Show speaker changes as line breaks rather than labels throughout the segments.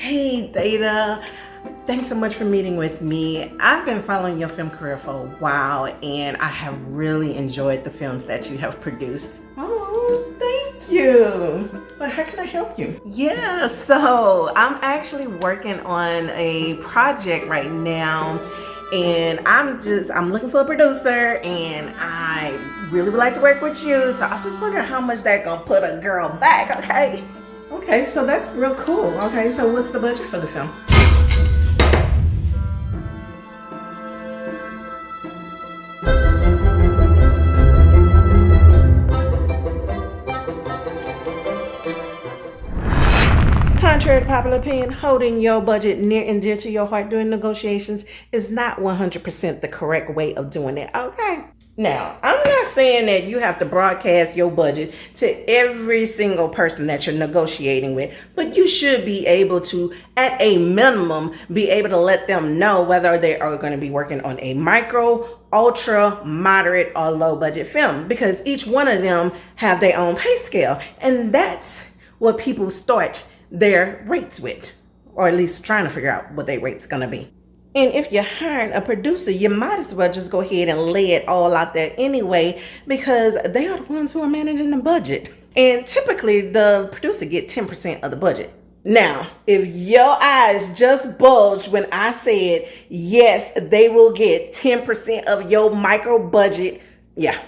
Hey, Data. Thanks so much for meeting with me. I've been following your film career for a while, and I have really enjoyed the films that you have produced. Oh, thank you. Well, how can I help you? Yeah, so I'm actually working on a project right now, and I'm looking for a producer, and I really would like to work with you. So I'm just wondering how much that gonna put a girl back, okay? Okay, so that's real cool. Okay, so what's the budget for the film? Contrary to popular opinion, holding your budget near and dear to your heart during negotiations is not 100% the correct way of doing it, okay? Now, I'm not saying that you have to broadcast your budget to every single person that you're negotiating with, but you should be able to, at a minimum, be able to let them know whether they are going to be working on a micro, ultra, moderate, or low budget film, because each one of them have their own pay scale, and that's what people start their rates with, or at least trying to figure out what their rate's gonna be. And if you're hiring a producer, you might as well just go ahead and lay it all out there anyway, because they are the ones who are managing the budget. And typically the producer get 10% of the budget. Now, if your eyes just bulged when I said, yes, they will get 10% of your micro budget, yeah,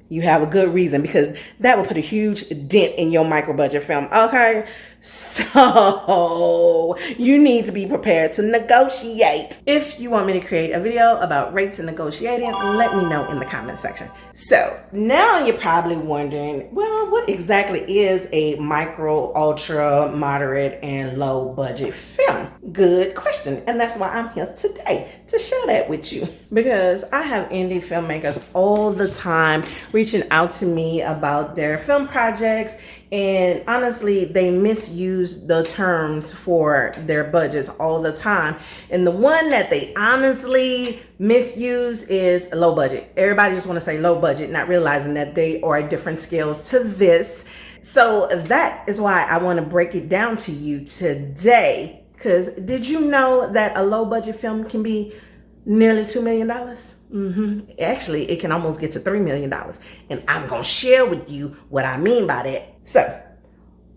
you have a good reason, because that will put a huge dent in your micro budget film, okay? So you need to be prepared to negotiate. If you want me to create a video about rates and negotiating, let me know in the comment section. So now you're probably wondering, well, what exactly is a micro, ultra, moderate, and low budget film? Good question. And that's why I'm here today, to share that with you. Because I have indie filmmakers all the time reaching out to me about their film projects, and honestly, they misuse the terms for their budgets all the time. And the one that they honestly misuse is low budget. Everybody just want to say low budget, not realizing that they are different scales to this. So that is why I want to break it down to you today. Because did you know that a low budget film can be nearly $2 million? Actually, it can almost get to $3 million. And I'm going to share with you what I mean by that. So,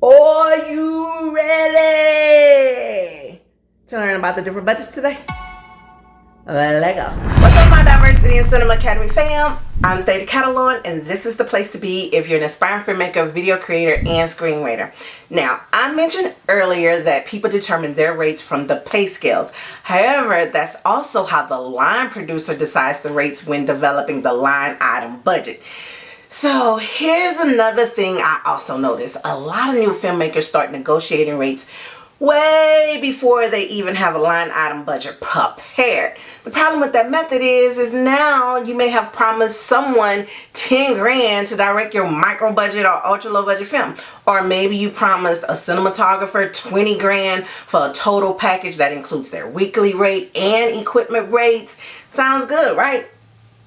are you ready to learn about the different budgets today? Let's go. What's up, my Diversity in Cinema Academy fam? I'm Theta Catalan, and this is the place to be if you're an aspiring filmmaker, video creator, and screenwriter. Now, I mentioned earlier that people determine their rates from the pay scales. However, that's also how the line producer decides the rates when developing the line item budget. So here's another thing I also noticed. A lot of new filmmakers start negotiating rates way before they even have a line item budget prepared. The problem with that method is now you may have promised someone 10 grand to direct your micro budget or ultra low budget film. Or maybe you promised a cinematographer 20 grand for a total package that includes their weekly rate and equipment rates. Sounds good, right?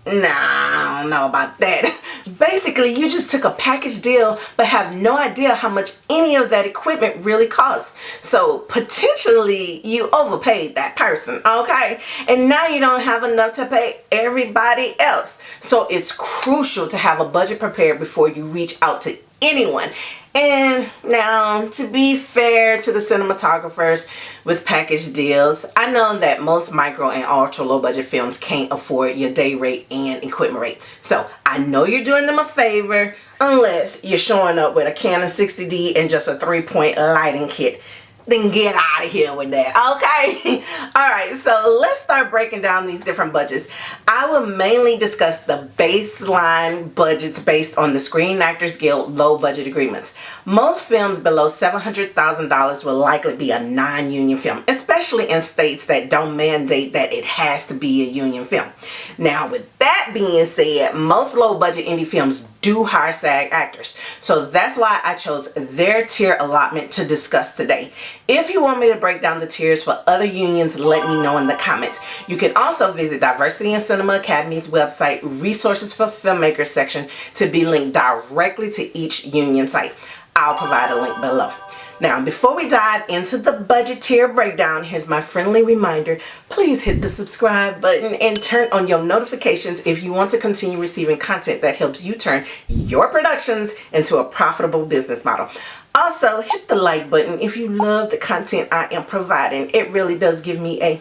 Nah, I don't know about that. Basically, you just took a package deal but have no idea how much any of that equipment really costs. So potentially you overpaid that person, okay? And now you don't have enough to pay everybody else. So it's crucial to have a budget prepared before you reach out to anyone. And now, to be fair to the cinematographers with package deals, I know that most micro and ultra low budget films can't afford your day rate and equipment rate. So I know you're doing them a favor unless you're showing up with a Canon 60D and just a 3-point lighting kit. Then get out of here with that, okay? Alright, so let's start breaking down these different budgets. I will mainly discuss the baseline budgets based on the Screen Actors Guild low budget agreements. Most films below $700,000 will likely be a non-union film, especially in states that don't mandate that it has to be a union film. Now, with that being said, most low budget indie films do hire SAG actors. So that's why I chose their tier allotment to discuss today. If you want me to break down the tiers for other unions, let me know in the comments. You can also visit Diversity in Cinema Academy's website, Resources for Filmmakers section, to be linked directly to each union site. I'll provide a link below. Now, before we dive into the budget tier breakdown, here's my friendly reminder. Please hit the subscribe button and turn on your notifications if you want to continue receiving content that helps you turn your productions into a profitable business model. Also, hit the like button if you love the content I am providing. It really does give me a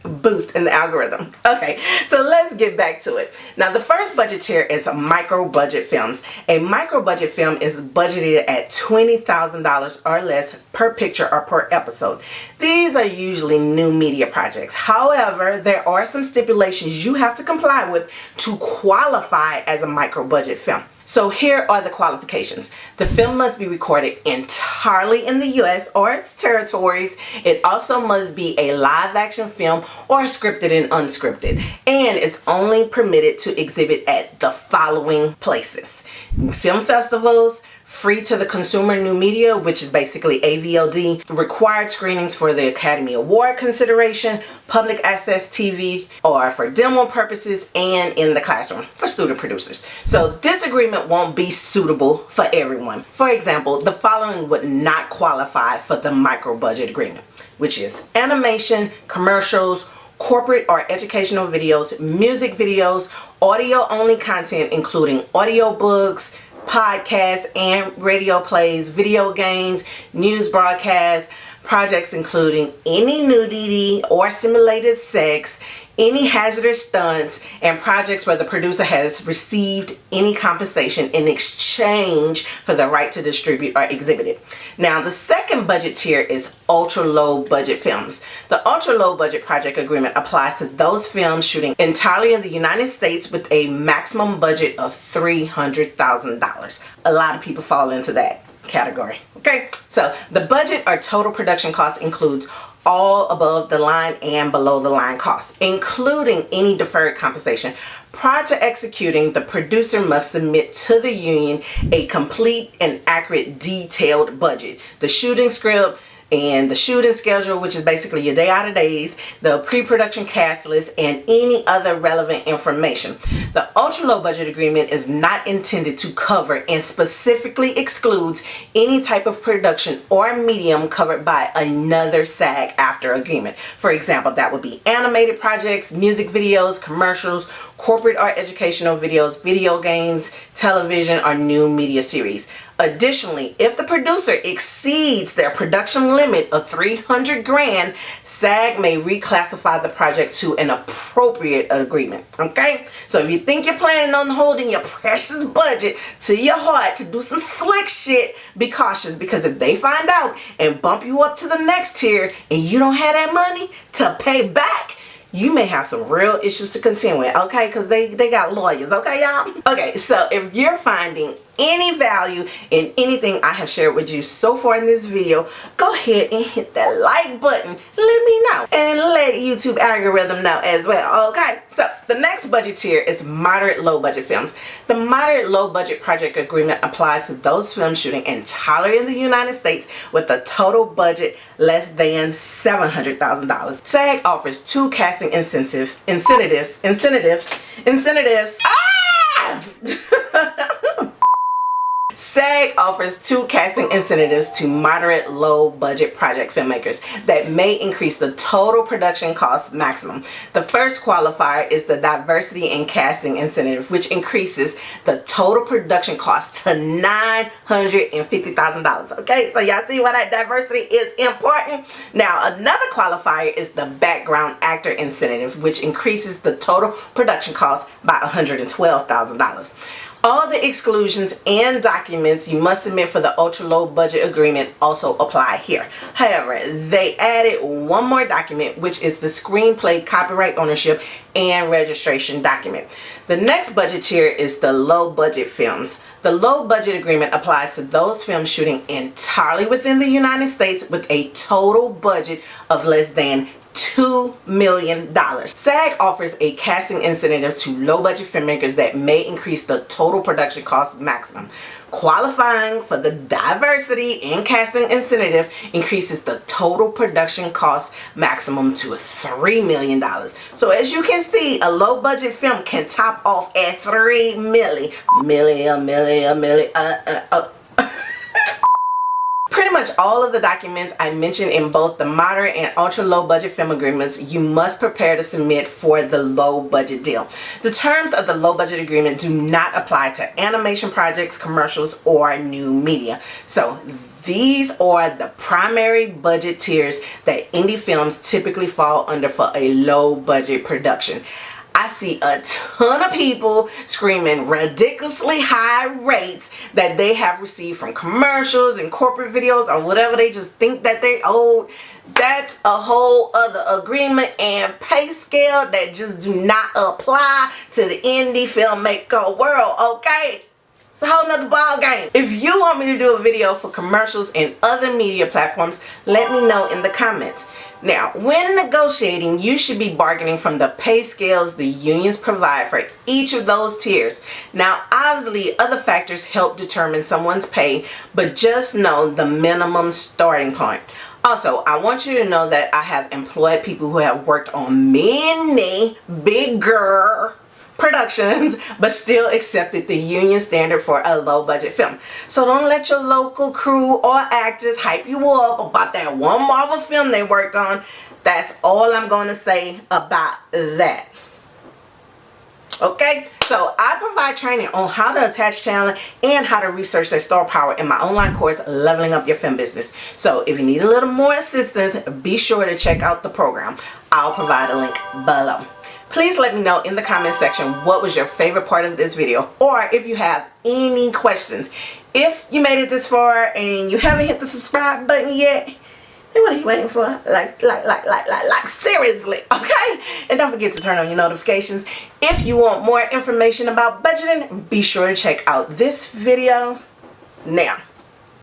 boost in the algorithm. Okay, so let's get back to it. Now, the first budget tier is micro budget films. A micro budget film is budgeted at $20,000 or less per picture or per episode. These are usually new media projects. However, there are some stipulations you have to comply with to qualify as a micro budget film. So here are the qualifications. The film must be recorded entirely in the US or its territories. It also must be a live action film or scripted and unscripted. And it's only permitted to exhibit at the following places: film festivals, free to the consumer new media, which is basically AVOD, required screenings for the Academy Award consideration, public access TV, or for demo purposes, and in the classroom for student producers. So this agreement won't be suitable for everyone. For example, the following would not qualify for the micro budget agreement, which is animation, commercials, corporate or educational videos, music videos, audio only content including audiobooks, podcasts and radio plays, video games, news broadcasts, projects including any nudity or simulated sex, any hazardous stunts, and projects where the producer has received any compensation in exchange for the right to distribute or exhibit it. Now, the second budget tier is ultra low budget films. The ultra low budget project agreement applies to those films shooting entirely in the United States with a maximum budget of $300,000. A lot of people fall into that category. Okay, so the budget or total production cost includes all above the line and below the line costs, including any deferred compensation. Prior to executing, the producer must submit to the union a complete and accurate detailed budget, the shooting script and the shooting schedule, which is basically your day out of days, the pre-production cast list, and any other relevant information. The ultra low budget agreement is not intended to cover and specifically excludes any type of production or medium covered by another SAG-AFTRA agreement. For example, that would be animated projects, music videos, commercials, corporate or educational videos, video games, television, or new media series. Additionally, if the producer exceeds their production limit of $300,000, SAG may reclassify the project to an appropriate agreement. Okay, so if you think you're planning on holding your precious budget to your heart to do some slick shit, be cautious, because if they find out and bump you up to the next tier and you don't have that money to pay back, you may have some real issues to contend with, okay? Because they got lawyers, okay, y'all? Okay, so if you're finding any value in anything I have shared with you so far in this video, go ahead and hit that like button. Let me know and let YouTube algorithm know as well, okay? So the next budget tier is moderate low budget films. The moderate low budget project agreement applies to those films shooting entirely in the United States with a total budget less than $700,000. SAG offers two casting incentives. SAG offers two casting incentives to moderate low budget project filmmakers that may increase the total production cost maximum. The first qualifier is the diversity in casting incentive, which increases the total production cost to $950,000. Okay, so y'all see why that diversity is important? Now, another qualifier is the background actor incentive, which increases the total production cost by $112,000. All the exclusions and documents you must submit for the ultra low budget agreement also apply here. However, they added one more document, which is the screenplay copyright ownership and registration document. The next budget tier is the low budget films. The low budget agreement applies to those films shooting entirely within the United States with a total budget of less than $2 million. SAG offers a casting incentive to low budget filmmakers that may increase the total production cost maximum. Qualifying for the diversity in casting incentive increases the total production cost maximum to $3 million. So as you can see, a low budget film can top off at $3 million. much all of the documents I mentioned in both the moderate and ultra low budget film agreements you must prepare to submit for the low budget deal. The terms of the low budget agreement do not apply to animation projects, commercials, or new media. So these are the primary budget tiers that indie films typically fall under for a low budget production. I see a ton of people screaming ridiculously high rates that they have received from commercials and corporate videos or whatever they just think that they owe. That's a whole other agreement and pay scale that just do not apply to the indie filmmaker world, okay? It's a whole nother ball game. If you want me to do a video for commercials and other media platforms, let me know in the comments. Now, when negotiating, you should be bargaining from the pay scales the unions provide for each of those tiers. Now, obviously, other factors help determine someone's pay, but just know the minimum starting point. Also, I want you to know that I have employed people who have worked on many bigger productions but still accepted the union standard for a low budget film. So don't let your local crew or actors hype you up about that one Marvel film they worked on. That's all I'm going to say about that. Okay, so I provide training on how to attach talent and how to research their star power in my online course, Leveling Up Your Film Business. So if you need a little more assistance, be sure to check out the program. I'll provide a link below. Please let me know in the comment section what was your favorite part of this video, or if you have any questions. If you made it this far and you haven't hit the subscribe button yet, then what are you waiting for? Like seriously, okay? And don't forget to turn on your notifications. If you want more information about budgeting, be sure to check out this video now.